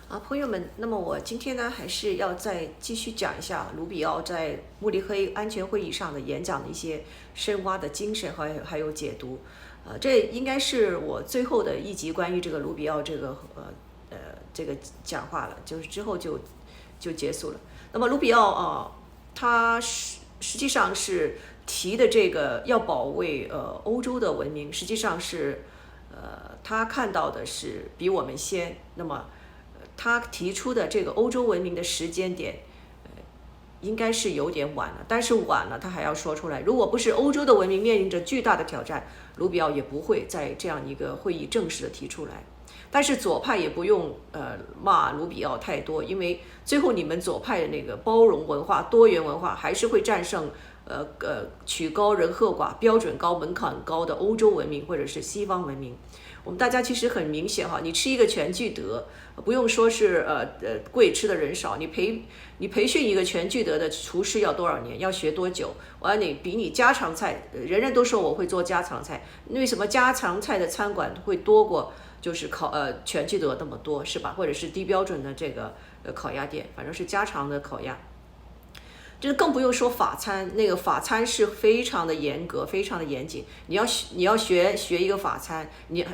朋友们，那么我今天呢，还是要再继续讲一下卢比奥在慕尼黑安全会议上的演讲的一些深挖的精神还有解读。这应该是我最后的一集关于这个卢比奥这个讲话了，就是之后就结束了。那么卢比奥他实际上是提的这个要保卫欧洲的文明，实际上是他看到的是比我们先。那么他提出的这个欧洲文明的时间点，应该是有点晚了，但是晚了他还要说出来。如果不是欧洲的文明面临着巨大的挑战，卢比奥也不会在这样一个会议正式的提出来。但是左派也不用骂卢比奥太多，因为最后你们左派的那个包容文化、多元文化还是会战胜曲高人厚寡、标准高、门槛高的欧洲文明或者是西方文明。我们大家其实很明显哈，你吃一个全聚德，不用说是贵吃的人少，你培训一个全聚德的厨师要多少年，要学多久？完你比你家常菜，人人都说我会做家常菜，为什么家常菜的餐馆会多过就是全聚德那么多，是吧？或者是低标准的这个烤鸭店，反正是家常的烤鸭。这更不用说法餐，那个法餐是非常的严格，非常的严谨。你要学一个法餐，你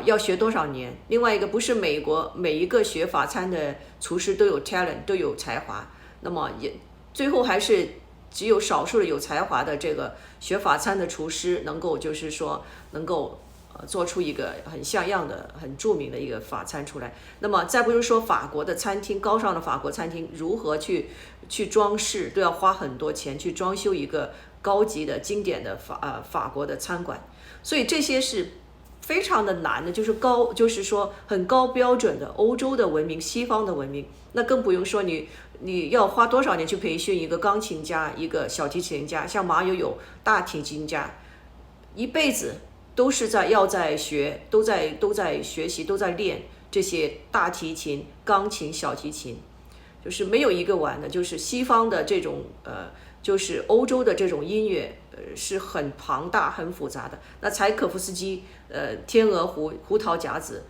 要学多少年？另外一个不是美国每一个学法餐的厨师都有 talent 都有才华，那么也最后还是只有少数的有才华的这个学法餐的厨师能够就是说能够做出一个很像样的、很著名的一个法餐出来。那么再不用说法国的餐厅，高尚的法国餐厅如何去装饰，都要花很多钱去装修一个高级的、经典的法国的餐馆。所以这些是非常的难的，就是说很高标准的欧洲的文明、西方的文明。那更不用说你要花多少年去培训一个钢琴家、一个小提琴家，像马友友大提琴家，一辈子都是在学，都在学习，都在练这些大提琴、钢琴、小提琴，就是没有一个完的。就是西方的这种就是欧洲的这种音乐是很庞大、很复杂的。那柴可夫斯基天鹅湖、胡桃夹子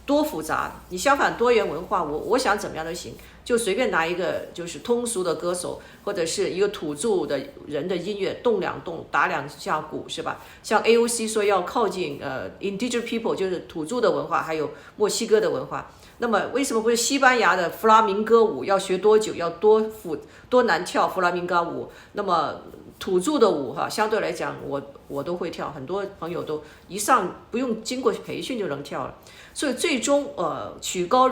多复杂。你相反多元文化，我想怎么样都行，就随便拿一个就是通俗的歌手或者是一个土著的人的音乐动两动，打两下鼓，是吧？像 AOC 说要靠近indigenous people 就是土著的文化，还有墨西哥的文化。那么为什么不是西班牙的弗拉明戈舞？要学多久？要多难跳弗拉明戈舞？那么土著的舞相对来讲我都会跳，很多朋友都一上不用经过培训就能跳了。所以最终曲高